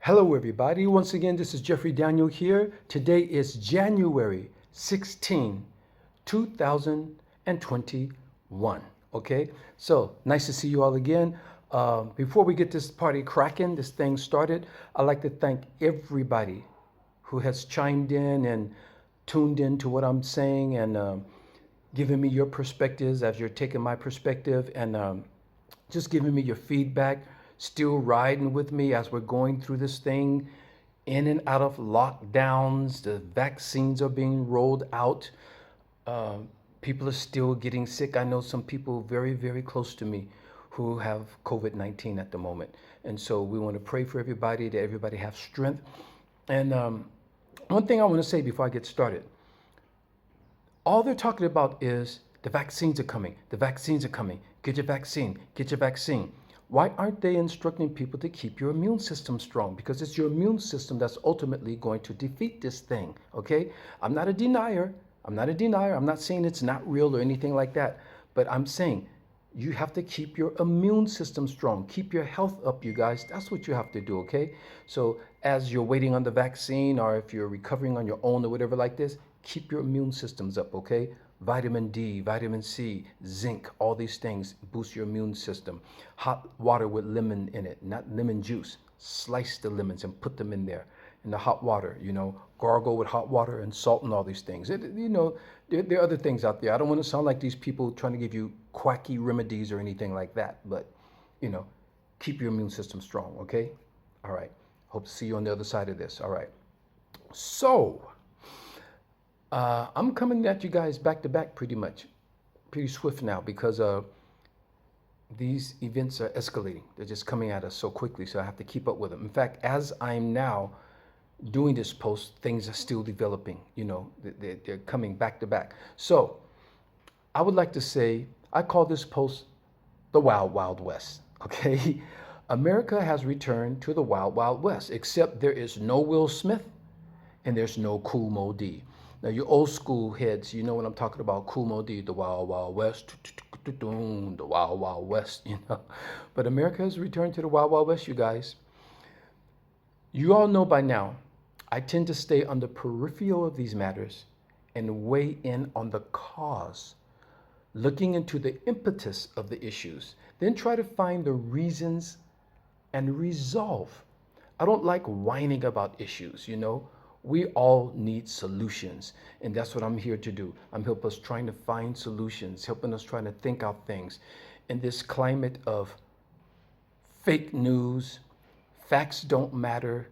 Hello, everybody. Once again, this is Jeffrey Daniel here. Today is January 16, 2021. Okay, so nice to see you all again. Before we get this party cracking, this thing started, I'd like to thank everybody who has chimed in and tuned in to what I'm saying and giving me your perspectives as you're taking my perspective and just giving me your feedback, still riding with me as we're going through this thing, in and out of lockdowns. The vaccines are being rolled out. Uh, People are still getting sick. I know some people very, very close to me who have COVID-19 at the moment. And so we want to pray for everybody, that everybody have strength. And one thing I want to say before I get started, all they're talking about is the vaccines are coming. The vaccines are coming. Get your vaccine. Get your vaccine. Why aren't they instructing people to keep your immune system strong? Because it's your immune system that's ultimately going to defeat this thing, okay? I'm not a denier. I'm not a denier. I'm not saying it's not real or anything like that. But I'm saying you have to keep your immune system strong. Keep your health up, you guys. That's what you have to do, okay? So as you're waiting on the vaccine or if you're recovering on your own or whatever like this, keep your immune systems up, okay? Vitamin D, vitamin C, zinc, all these things boost your immune system. Hot water with lemon in it, not lemon juice. Slice the lemons and put them in there in the hot water, gargle with hot water and salt and all these things. There are other things out there. I don't want to sound like these people trying to give you quacky remedies or anything like that, but, keep your immune system strong, okay? All right. Hope to see you on the other side of this. All right. So, I'm coming at you guys back to back pretty swift now because these events are escalating. They're just coming at us so quickly, so I have to keep up with them. In fact, as I'm now doing this post, things are still developing. They're coming back to back. So I would like to say, I call this post the Wild Wild West, okay? America has returned to the Wild Wild West, except there is no Will Smith and there's no Kool Moe Dee. Now, you old school heads, you know what I'm talking about. Kool Moe Dee, the Wild Wild West, the Wild Wild West, But America has returned to the Wild Wild West, you guys. You all know by now, I tend to stay on the peripheral of these matters and weigh in on the cause, looking into the impetus of the issues, then try to find the reasons and resolve. I don't like whining about issues, We all need solutions, and that's what I'm here to do. I'm helping us trying to find solutions, helping us trying to think out things. In this climate of fake news, facts don't matter,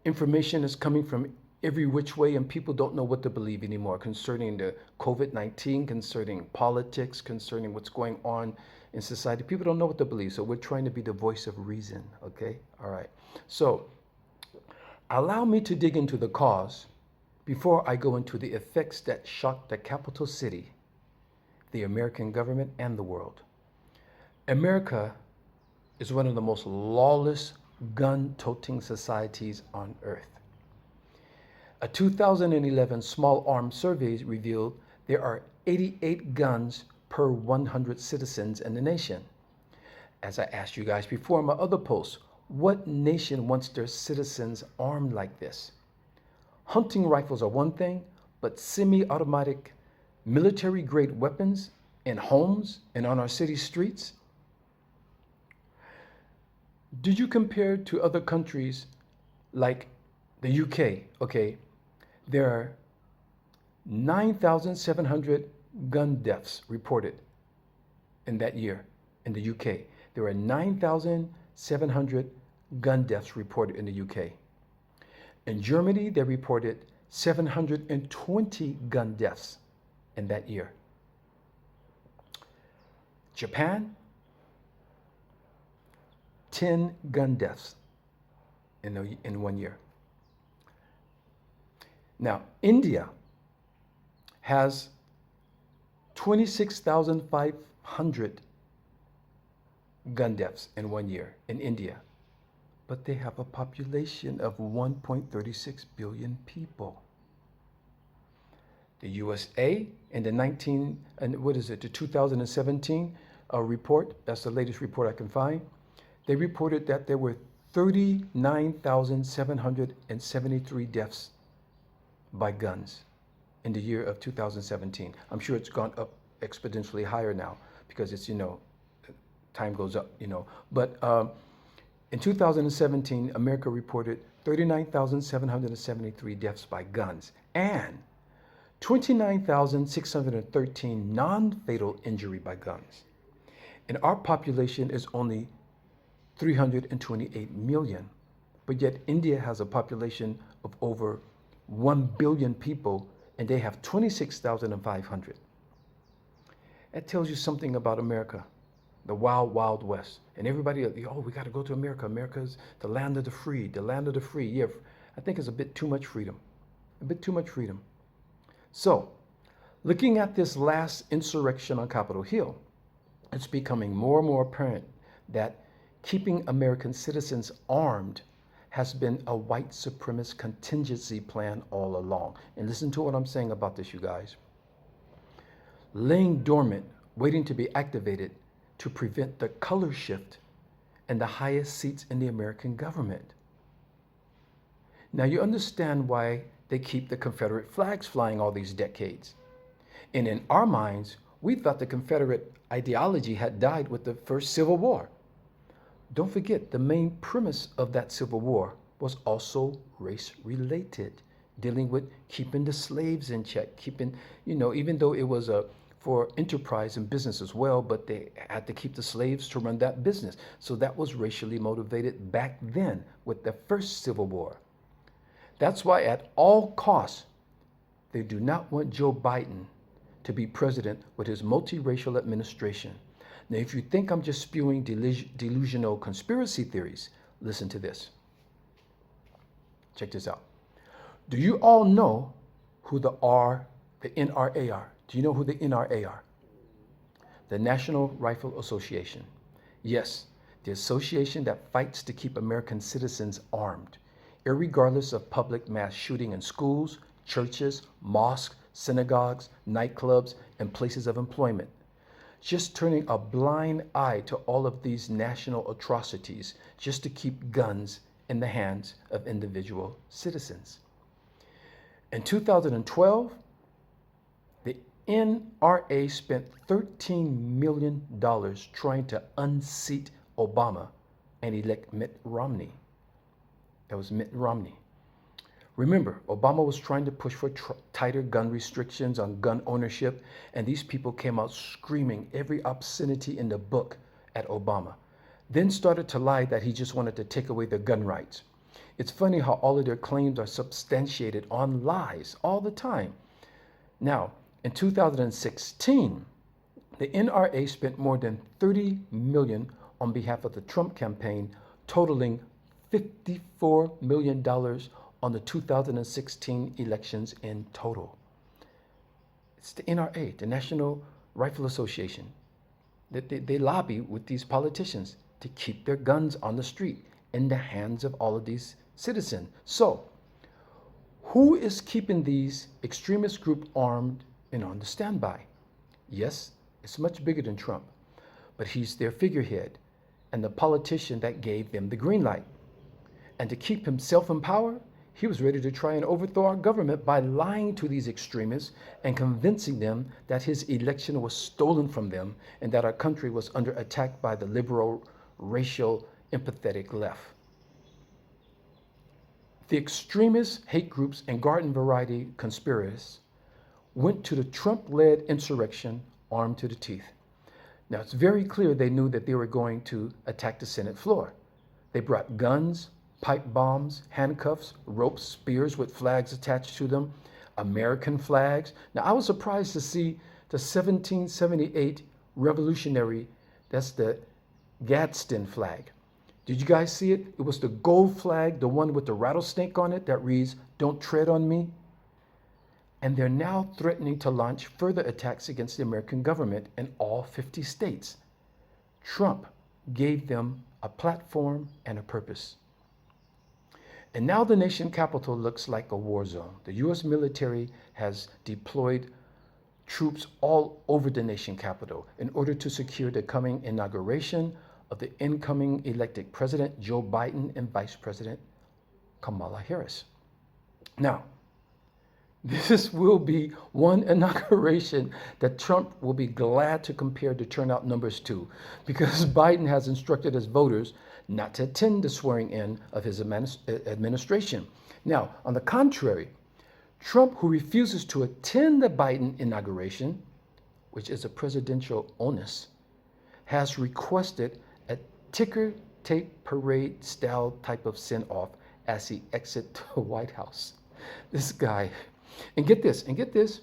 information is coming from every which way, and people don't know what to believe anymore concerning the COVID-19, concerning politics, concerning what's going on in society. People don't know what to believe, so we're trying to be the voice of reason, okay? All right. So, allow me to dig into the cause before I go into the effects that shocked the capital city, the American government, and the world. America is one of the most lawless, gun-toting societies on earth. A 2011 small arms survey revealed there are 88 guns per 100 citizens in the nation. As I asked you guys before in my other posts, what nation wants their citizens armed like this? Hunting rifles are one thing, but semi-automatic military-grade weapons in homes and on our city streets? Did you compare to other countries like the UK? Okay, there are 9,700 gun deaths reported in that year in the UK. There are 9,700 gun deaths reported in the UK. In Germany, they reported 720 gun deaths in that year. Japan, 10 gun deaths in 1 year. Now, India has 26,500 gun deaths in 1 year in India. But they have a population of 1.36 billion people. The USA in the 2017 report, that's the latest report I can find, they reported that there were 39,773 deaths by guns in the year of 2017. I'm sure it's gone up exponentially higher now because it's, time goes up, But in 2017, America reported 39,773 deaths by guns and 29,613 non-fatal injury by guns. And our population is only 328 million. But yet India has a population of over 1 billion people and they have 26,500. That tells you something about America, the wild, wild west. And everybody, we got to go to America. America's the land of the free, the land of the free. Yeah, I think it's a bit too much freedom, a bit too much freedom. So, looking at this last insurrection on Capitol Hill, it's becoming more and more apparent that keeping American citizens armed has been a white supremacist contingency plan all along. And listen to what I'm saying about this, you guys. Laying dormant, waiting to be activated to prevent the color shift in the highest seats in the American government. Now you understand why they keep the Confederate flags flying all these decades. And in our minds, we thought the Confederate ideology had died with the first Civil War. Don't forget, the main premise of that Civil War was also race-related, dealing with keeping the slaves in check, keeping, even though it was for enterprise and business as well, but they had to keep the slaves to run that business. So that was racially motivated back then with the first Civil War. That's why at all costs, they do not want Joe Biden to be president with his multiracial administration. Now, if you think I'm just spewing delusional conspiracy theories, listen to this. Check this out. Do you all know who the NRA are? Do you know who the NRA are? The National Rifle Association. Yes, the association that fights to keep American citizens armed, irregardless of public mass shooting in schools, churches, mosques, synagogues, nightclubs, and places of employment. Just turning a blind eye to all of these national atrocities just to keep guns in the hands of individual citizens. In 2012, the NRA spent $13 million trying to unseat Obama and elect Mitt Romney. That was Mitt Romney. Remember, Obama was trying to push for tighter gun restrictions on gun ownership, and these people came out screaming every obscenity in the book at Obama. Then started to lie that he just wanted to take away their gun rights. It's funny how all of their claims are substantiated on lies all the time. Now, in 2016, the NRA spent more than $30 million on behalf of the Trump campaign, totaling $54 million on the 2016 elections in total. It's the NRA, the National Rifle Association. They lobby with these politicians to keep their guns on the street in the hands of all of these citizens. So, who is keeping these extremist groups armed and on the standby? Yes, it's much bigger than Trump, but he's their figurehead and the politician that gave them the green light. And to keep himself in power, he was ready to try and overthrow our government by lying to these extremists and convincing them that his election was stolen from them and that our country was under attack by the liberal, racial, empathetic left. The extremist hate groups and garden variety conspiracists went to the Trump-led insurrection armed to the teeth. Now, it's very clear they knew that they were going to attack the Senate floor. They brought guns, pipe bombs, handcuffs, ropes, spears with flags attached to them, American flags. Now, I was surprised to see the 1778 Revolutionary, that's the Gadsden flag. Did you guys see it? It was the gold flag, the one with the rattlesnake on it that reads, "Don't tread on me." And they're now threatening to launch further attacks against the American government in all 50 states. Trump gave them a platform and a purpose. And now the nation capital looks like a war zone. The U.S. military has deployed troops all over the nation capital in order to secure the coming inauguration of the incoming elected President Joe Biden and Vice President Kamala Harris. Now, this will be one inauguration that Trump will be glad to compare the turnout numbers to, because Biden has instructed his voters not to attend the swearing in of his administration. Now, on the contrary, Trump, who refuses to attend the Biden inauguration, which is a presidential onus, has requested a ticker tape parade style type of send-off as he exits the White House. This guy. And get this,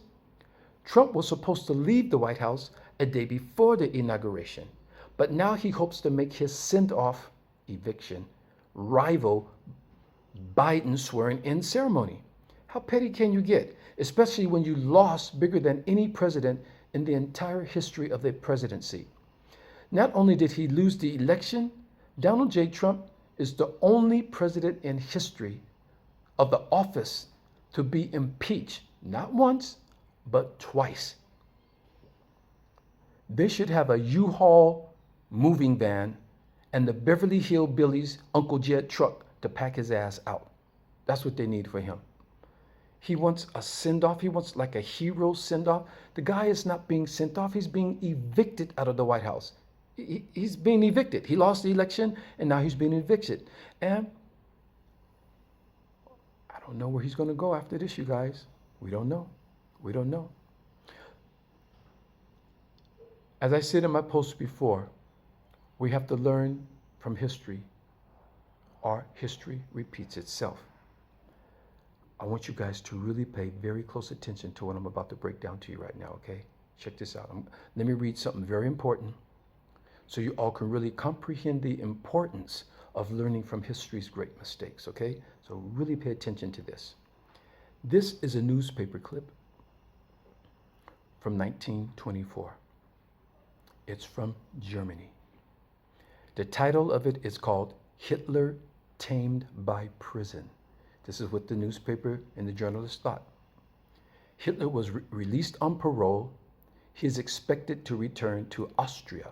Trump was supposed to leave the White House a day before the inauguration, but now he hopes to make his send-off eviction rival Biden's swearing-in ceremony. How petty can you get, especially when you lost bigger than any president in the entire history of the presidency? Not only did he lose the election, Donald J. Trump is the only president in history of the office to be impeached, not once, but twice. They should have a U-Haul moving van and the Beverly Hillbillies Uncle Jed truck to pack his ass out. That's what they need for him. He wants a send-off. He wants like a hero send-off. The guy is not being sent off. He's being evicted out of the White House. He's being evicted. He lost the election, and now he's being evicted. And I don't know where he's going to go after this, you guys. We don't know. We don't know. As I said in my post before, we have to learn from history, or history repeats itself. I want you guys to really pay very close attention to what I'm about to break down to you right now, okay? Check this out. Let me read something very important so you all can really comprehend the importance of learning from history's great mistakes, okay? So really pay attention to this. This is a newspaper clip from 1924. It's from Germany. The title of it is called Hitler Tamed by Prison. This is what the newspaper and the journalists thought. Hitler was released on parole. He is expected to return to Austria.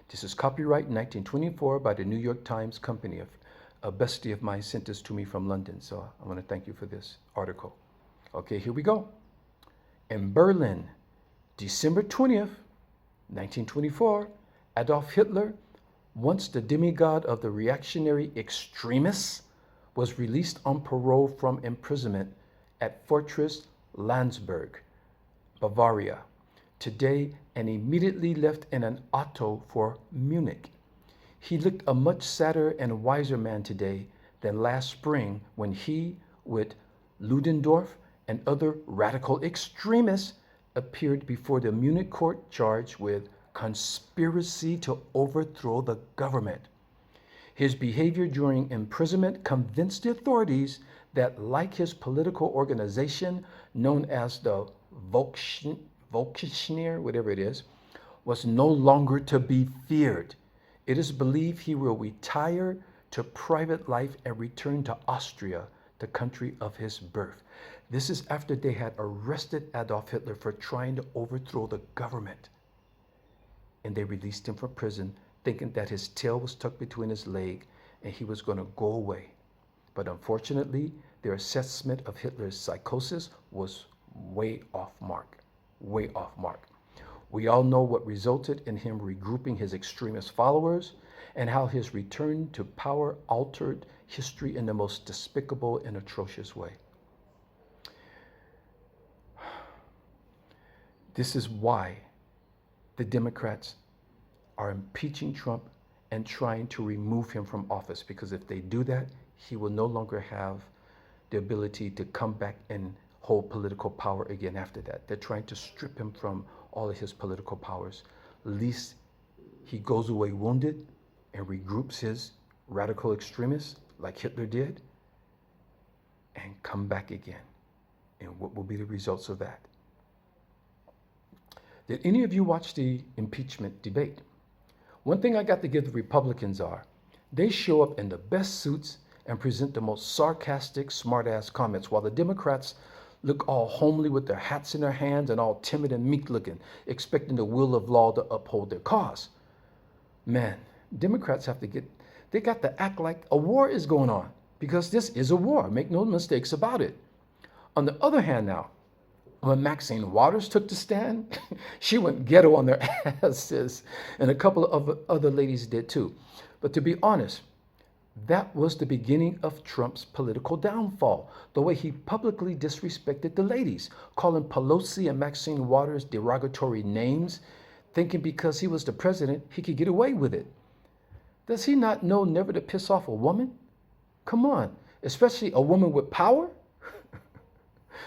This is copyright 1924 by the New York Times Company. A bestie of mine sent this to me from London, so I want to thank you for this article. Okay, here we go. In Berlin, December 20th, 1924, Adolf Hitler, once the demigod of the reactionary extremists, was released on parole from imprisonment at Fortress Landsberg, Bavaria, today, and immediately left in an auto for Munich. He looked a much sadder and wiser man today than last spring when he, with Ludendorff and other radical extremists, appeared before the Munich court charged with conspiracy to overthrow the government. His behavior during imprisonment convinced the authorities that, like his political organization known as the Volksschneer, whatever it is, was no longer to be feared. It is believed he will retire to private life and return to Austria, the country of his birth. This is after they had arrested Adolf Hitler for trying to overthrow the government. And they released him from prison, thinking that his tail was tucked between his legs and he was going to go away. But unfortunately, their assessment of Hitler's psychosis was way off mark. Way off mark. We all know what resulted in him regrouping his extremist followers and how his return to power altered history in the most despicable and atrocious way. This is why the Democrats are impeaching Trump and trying to remove him from office, because if they do that, he will no longer have the ability to come back and hold political power again after that. They're trying to strip him from all of his political powers. At least he goes away wounded and regroups his radical extremists like Hitler did and come back again. And what will be the results of that? Did any of you watch the impeachment debate? One thing I got to give the Republicans are, they show up in the best suits and present the most sarcastic, smart-ass comments, while the Democrats look all homely with their hats in their hands and all timid and meek looking, expecting the will of law to uphold their cause. Man, Democrats they got to act like a war is going on, because this is a war. Make no mistakes about it. On the other hand now, when Maxine Waters took the stand, she went ghetto on their asses, and a couple of other ladies did too. But to be honest, that was the beginning of Trump's political downfall, the way he publicly disrespected the ladies, calling Pelosi and Maxine Waters derogatory names, thinking because he was the president, he could get away with it. Does he not know never to piss off a woman? Come on, especially a woman with power?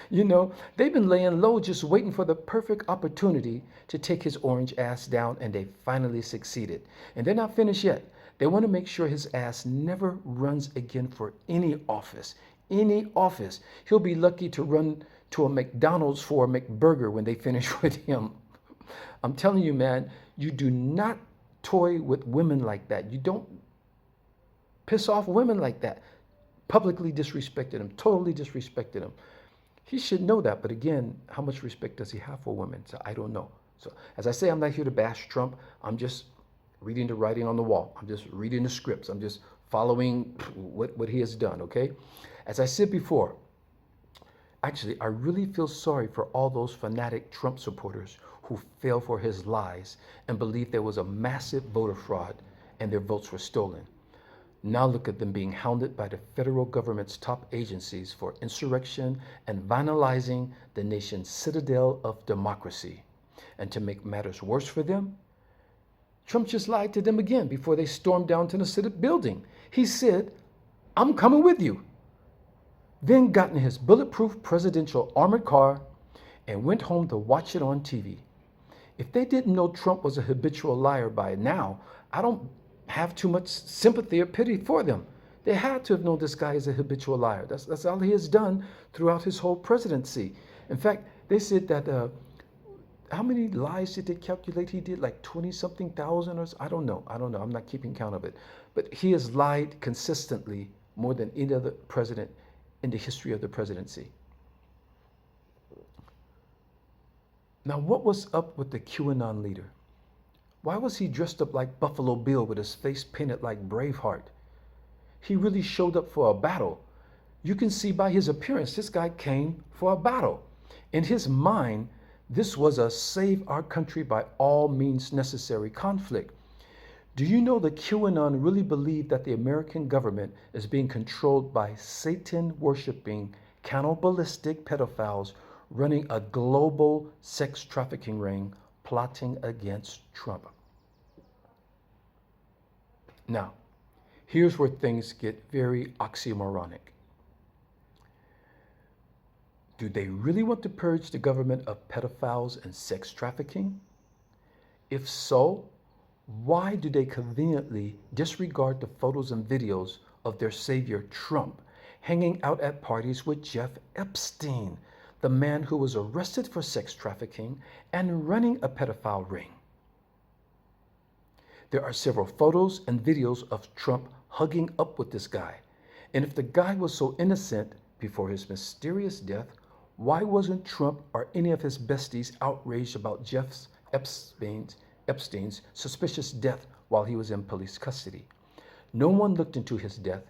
You know, they've been laying low just waiting for the perfect opportunity to take his orange ass down, and they finally succeeded. And they're not finished yet. They want to make sure his ass never runs again for any office. Any office. He'll be lucky to run to a McDonald's for a McBurger when they finish with him. I'm telling you, man, you do not toy with women like that. You don't piss off women like that. Publicly disrespected him, totally disrespected him. He should know that, but again, how much respect does he have for women? So I don't know. So as I say, I'm not here to bash Trump. I'm just reading the writing on the wall. I'm just reading the scripts. I'm just following what he has done, okay? As I said before, actually, I really feel sorry for all those fanatic Trump supporters who fell for his lies and believed there was a massive voter fraud and their votes were stolen. Now look at them being hounded by the federal government's top agencies for insurrection and vandalizing the nation's citadel of democracy. And to make matters worse for them, Trump just lied to them again before they stormed down to the Senate building. He said, "I'm coming with you." Then got in his bulletproof presidential armored car and went home to watch it on TV. If they didn't know Trump was a habitual liar by now, I don't have too much sympathy or pity for them. They had to have known this guy is a habitual liar. That's all he has done throughout his whole presidency. In fact, they said that, how many lies did they calculate he did? Like 20-something thousand or so? I don't know. I'm not keeping count of it. But he has lied consistently more than any other president in the history of the presidency. Now, what was up with the QAnon leader? Why was he dressed up like Buffalo Bill with his face painted like Braveheart? He really showed up for a battle. You can see by his appearance, this guy came for a battle. In his mind, this was a save our country by all means necessary conflict. Do you know that QAnon really believed that the American government is being controlled by Satan-worshiping, cannibalistic pedophiles running a global sex trafficking ring plotting against Trump? Now, here's where things get very oxymoronic. Do they really want to purge the government of pedophiles and sex trafficking? If so, why do they conveniently disregard the photos and videos of their savior Trump hanging out at parties with Jeff Epstein, the man who was arrested for sex trafficking and running a pedophile ring? There are several photos and videos of Trump hugging up with this guy. And if the guy was so innocent before his mysterious death, why wasn't Trump or any of his besties outraged about Jeff Epstein's suspicious death while he was in police custody? No one looked into his death,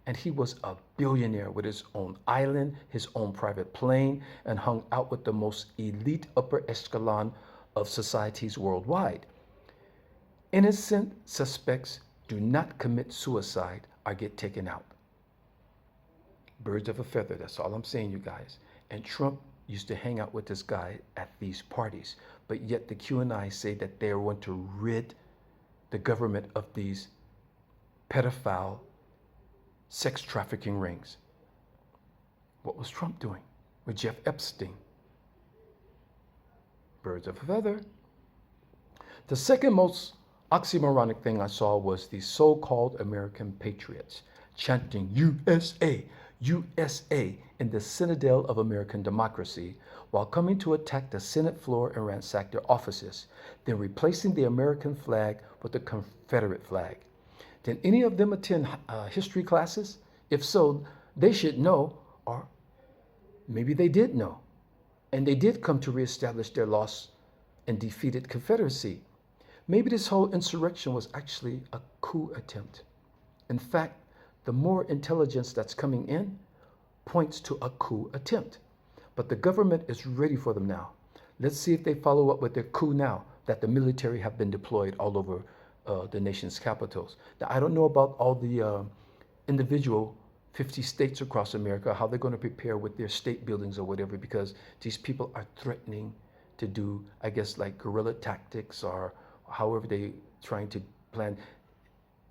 and he was a billionaire with his own island, his own private plane, and hung out with the most elite upper echelon of societies worldwide. Innocent suspects do not commit suicide or get taken out. Birds of a feather, that's all I'm saying, you guys. And Trump used to hang out with this guy at these parties, but yet the QAnon say that they want to rid the government of these pedophile sex trafficking rings. What was Trump doing with Jeff Epstein? Birds of a feather. The second most oxymoronic thing I saw was the so-called American patriots chanting USA, USA in the citadel of American democracy while coming to attack the Senate floor and ransack their offices, then replacing the American flag with the Confederate flag. Did any of them attend history classes? If so, they should know, or maybe they did know, and they did come to reestablish their lost and defeated Confederacy. Maybe this whole insurrection was actually a coup attempt. In fact, the more intelligence that's coming in points to a coup attempt. But the government is ready for them now. Let's see if they follow up with their coup now that the military have been deployed all over the nation's capitals. Now, I don't know about all the individual 50 states across America, how they're going to prepare with their state buildings or whatever, because these people are threatening to do, I guess, like guerrilla tactics or however they trying to plan.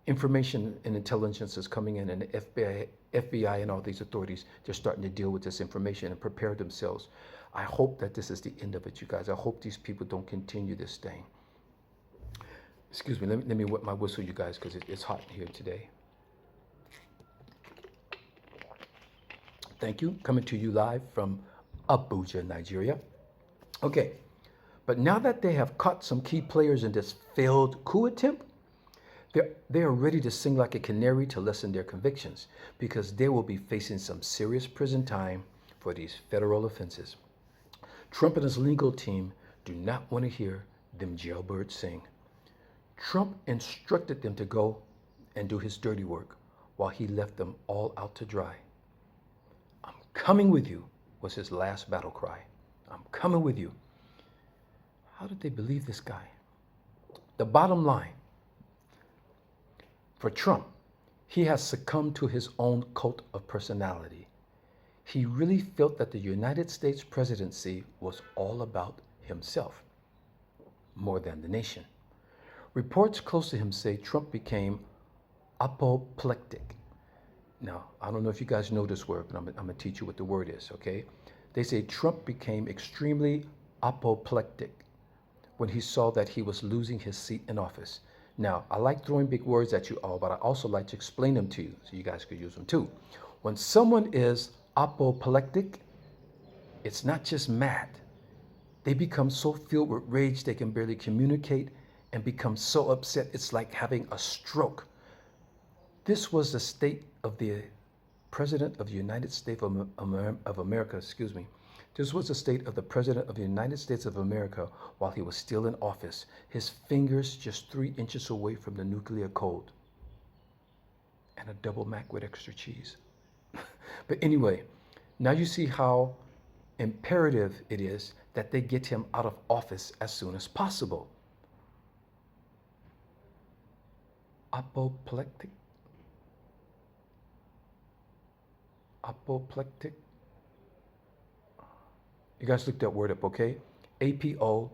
Information and intelligence is coming in, and the FBI and all these authorities, they're starting to deal with this information and prepare themselves. I hope that this is the end of it, you guys. I hope these people don't continue this thing. Excuse me, let me wet my whistle, you guys, because it's hot in here today. Thank you. Coming to you live from Abuja, Nigeria. Okay, but now that they have caught some key players in this failed coup attempt, they are ready to sing like a canary to lessen their convictions, because they will be facing some serious prison time for these federal offenses. Trump and his legal team do not want to hear them jailbirds sing. Trump instructed them to go and do his dirty work while he left them all out to dry. I'm coming with you was his last battle cry. I'm coming with you. How did they believe this guy? The bottom line, for Trump, he has succumbed to his own cult of personality. He really felt that the United States presidency was all about himself, more than the nation. Reports close to him say Trump became apoplectic. Now, I don't know if you guys know this word, but I'm going to teach you what the word is, okay? They say Trump became extremely apoplectic when he saw that he was losing his seat in office. Now, I like throwing big words at you all, but I also like to explain them to you so you guys could use them too. When someone is apoplectic, it's not just mad. They become so filled with rage they can barely communicate and become so upset it's like having a stroke. This was the state of the President of the United States of America, This was the state of the President of the United States of America while he was still in office, his fingers just 3 inches away from the nuclear code. And a double Mac with extra cheese. But anyway, now you see how imperative it is that they get him out of office as soon as possible. Apoplectic. Apoplectic. You guys look that word up, okay? Apoplectic.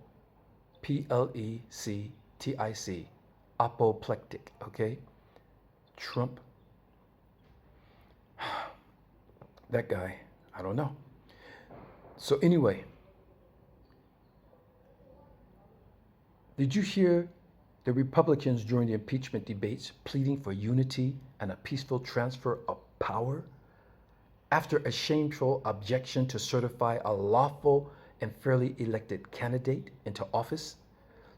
Apoplectic, okay? Trump. That guy, I don't know. So anyway, did you hear the Republicans during the impeachment debates pleading for unity and a peaceful transfer of power after a shameful objection to certify a lawful and fairly elected candidate into office?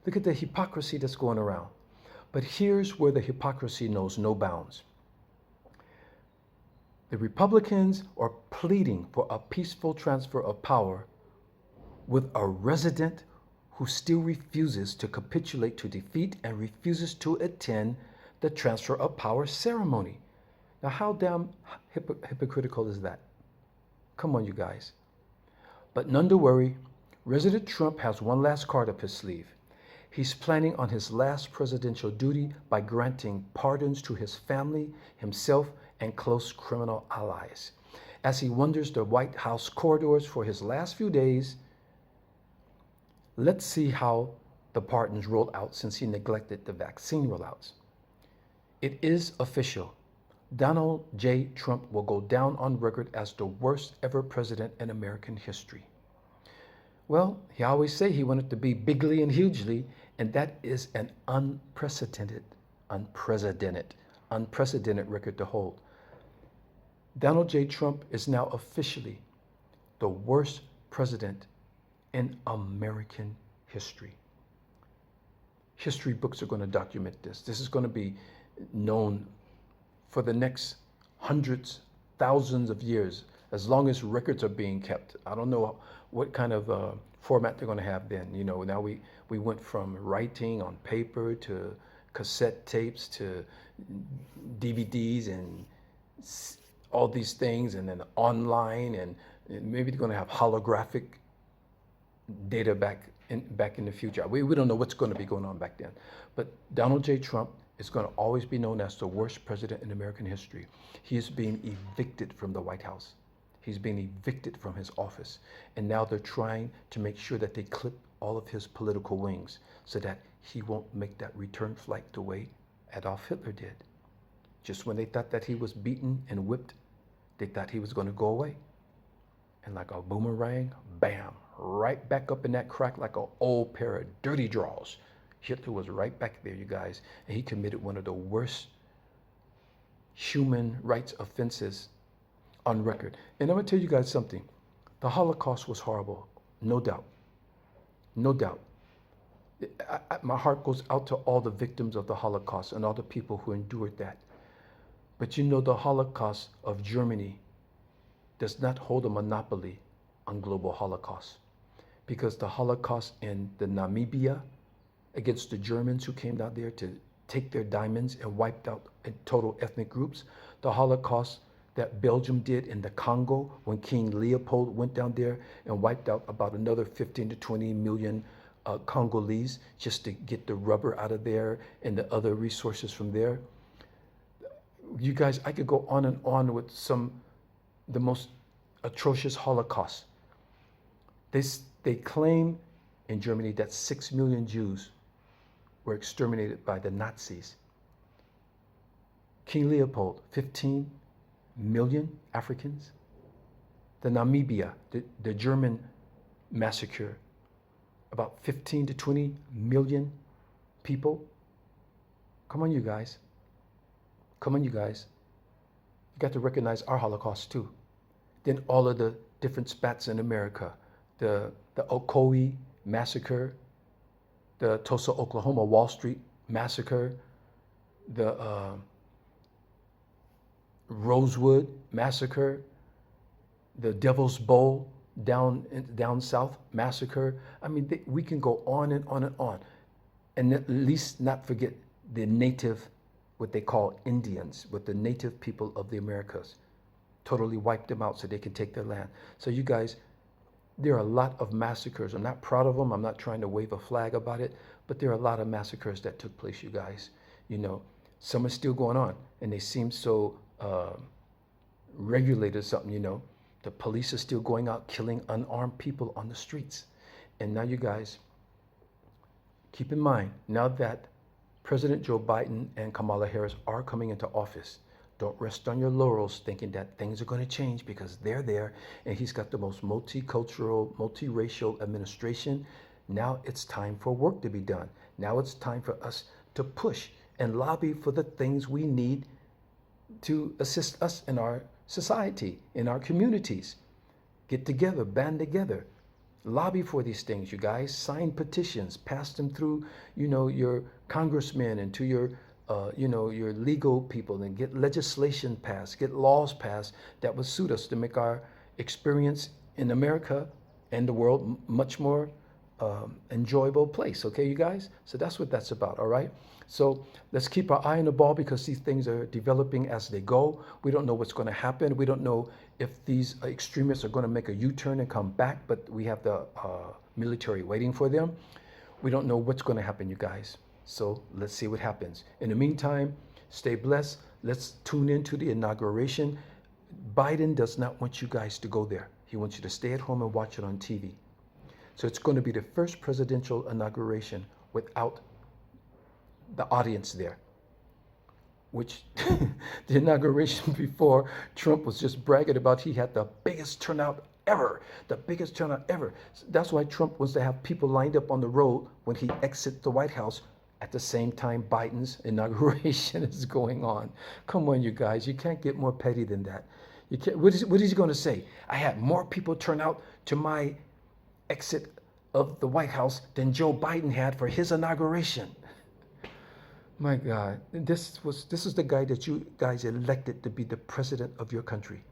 Look at the hypocrisy that's going around. But here's where the hypocrisy knows no bounds. The Republicans are pleading for a peaceful transfer of power with a resident who still refuses to capitulate to defeat and refuses to attend the transfer of power ceremony. Now, how damn hypocritical is that? Come on, you guys. But none to worry, President Trump has one last card up his sleeve. He's planning on his last presidential duty by granting pardons to his family, himself, and close criminal allies. As he wanders the White House corridors for his last few days, let's see how the pardons roll out since he neglected the vaccine rollouts. It is official. Donald J. Trump will go down on record as the worst ever president in American history. Well, he always say he wanted to be bigly and hugely, and that is an unprecedented record to hold. Donald J. Trump is now officially the worst president in American history. History books are going to document this. This is going to be known for the next hundreds, thousands of years as long as records are being kept. I don't know what kind of format they're going to have then. You know, now we went from writing on paper to cassette tapes to DVDs and all these things, and then online, and maybe they're going to have holographic data back in the future. We don't know what's going to be going on back then. But Donald J. Trump is going to always be known as the worst president in American history. He is being evicted from the White House. He's being evicted from his office. And now they're trying to make sure that they clip all of his political wings so that he won't make that return flight the way Adolf Hitler did. Just when they thought that he was beaten and whipped, they thought he was going to go away. And like a boomerang, bam, right back up in that crack like an old pair of dirty drawers. Hitler was right back there, you guys, and he committed one of the worst human rights offenses on record. And I'm going to tell you guys something. The Holocaust was horrible, no doubt. No doubt. My heart goes out to all the victims of the Holocaust and all the people who endured that. But you know, the Holocaust of Germany does not hold a monopoly on global Holocaust, because the Holocaust in the Namibia against the Germans who came down there to take their diamonds and wiped out total ethnic groups, the Holocaust that Belgium did in the Congo when King Leopold went down there and wiped out about another 15 to 20 million Congolese just to get the rubber out of there and the other resources from there. You guys, I could go on and on with the most atrocious Holocaust. They claim in Germany that 6 million Jews were exterminated by the Nazis. King Leopold, 15 million Africans. The Namibia, the German massacre, about 15 to 20 million people. Come on, you guys. Come on, you guys. You got to recognize our Holocaust too. Then all of the different spats in America, the Ocoee massacre, the Tulsa, Oklahoma Wall Street massacre, the Rosewood massacre, the Devil's Bowl down south massacre. I mean, we can go on and on and on, and at least not forget the native, what they call Indians, with the native people of the Americas. Totally wiped them out so they can take their land. So you guys, there are a lot of massacres. I'm not proud of them. I'm not trying to wave a flag about it, but there are a lot of massacres that took place, you guys. You know, some are still going on, and they seem so regulated or something, you know. The police are still going out killing unarmed people on the streets. And now you guys, keep in mind, now that President Joe Biden and Kamala Harris are coming into office, don't rest on your laurels thinking that things are going to change, because they're there and he's got the most multicultural, multiracial administration. Now it's time for work to be done. Now it's time for us to push and lobby for the things we need to assist us in our society, in our communities. Get together, band together, lobby for these things, you guys. Sign petitions, pass them through, you know, your congressmen and to your your legal people, and get legislation passed, get laws passed that would suit us to make our experience in America and the world much more enjoyable place. Okay, you guys? So that's what that's about, all right? So let's keep our eye on the ball, because these things are developing as they go. We don't know what's going to happen. We don't know if these extremists are going to make a U-turn and come back, but we have the military waiting for them. We don't know what's going to happen, you guys. So let's see what happens. In the meantime, stay blessed. Let's tune into the inauguration. Biden does not want you guys to go there. He wants you to stay at home and watch it on TV. So it's going to be the first presidential inauguration without the audience there, which the inauguration before, Trump was just bragging about he had the biggest turnout ever, the biggest turnout ever. So that's why Trump wants to have people lined up on the road when he exits the White House at the same time Biden's inauguration is going on. Come on, you guys, you can't get more petty than that. You can't. What is he going to say? I had more people turn out to my exit of the White House than Joe Biden had for his inauguration. My God, this is the guy that you guys elected to be the president of your country.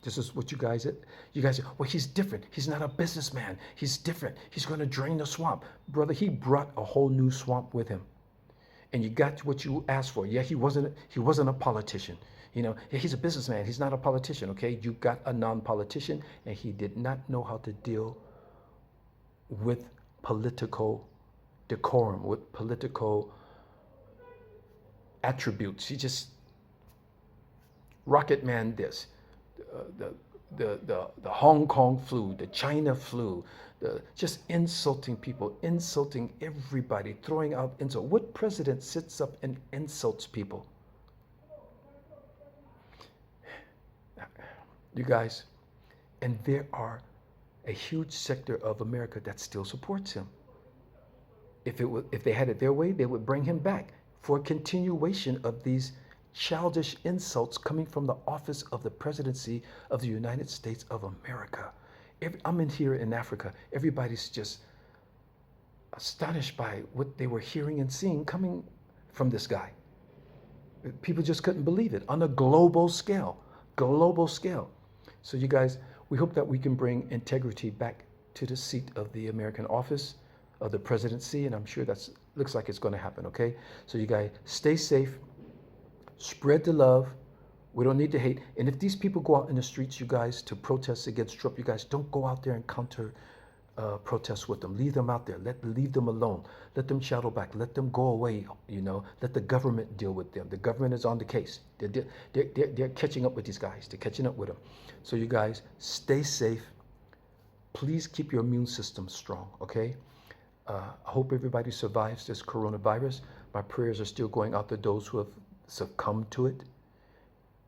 This is what you guys say, well, he's different. He's not a businessman. He's different. He's going to drain the swamp. Brother, he brought a whole new swamp with him. And you got what you asked for. Yeah, he wasn't a politician. Yeah, he's a businessman. He's not a politician, okay? You got a non-politician, and he did not know how to deal with political decorum, with political attributes. He just Rocket Man this, the Hong Kong flu, the China flu, just insulting people, insulting everybody, throwing out insult. What president sits up and insults people? You guys, and there are a huge sector of America that still supports him. If they had it their way, they would bring him back for a continuation of these childish insults coming from the office of the presidency of the United States of America. I'm in here in Africa. Everybody's just astonished by what they were hearing and seeing coming from this guy. People just couldn't believe it on a global scale. So you guys, we hope that we can bring integrity back to the seat of the American office of the presidency, and I'm sure that looks like it's going to happen, okay? So you guys, stay safe, spread the love. We don't need to hate. And if these people go out in the streets, you guys, to protest against Trump, you guys don't go out there and counter protest with them. Leave them out there. Leave them alone. Let them shadow back. Let them go away. Let the government deal with them. The government is on the case. They're catching up with these guys. They're catching up with them. So you guys, stay safe. Please keep your immune system strong, okay? I hope everybody survives this coronavirus. My prayers are still going out to those who have succumbed to it,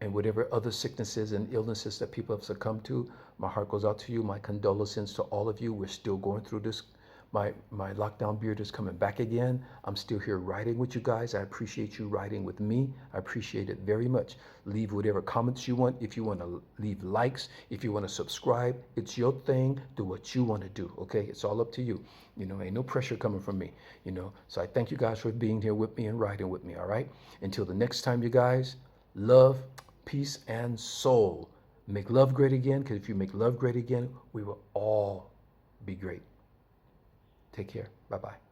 and whatever other sicknesses and illnesses that people have succumbed to. My heart goes out to you. My condolences to all of you. We're still going through this. My lockdown beard is coming back again. I'm still here riding with you guys. I appreciate you riding with me. I appreciate it very much. Leave whatever comments you want. If you want to leave likes, if you want to subscribe, it's your thing. Do what you want to do, okay? It's all up to you. Ain't no pressure coming from me, So I thank you guys for being here with me and riding with me, all right? Until the next time, you guys, love, peace, and soul. Make love great again, because if you make love great again, we will all be great. Take care. Bye-bye.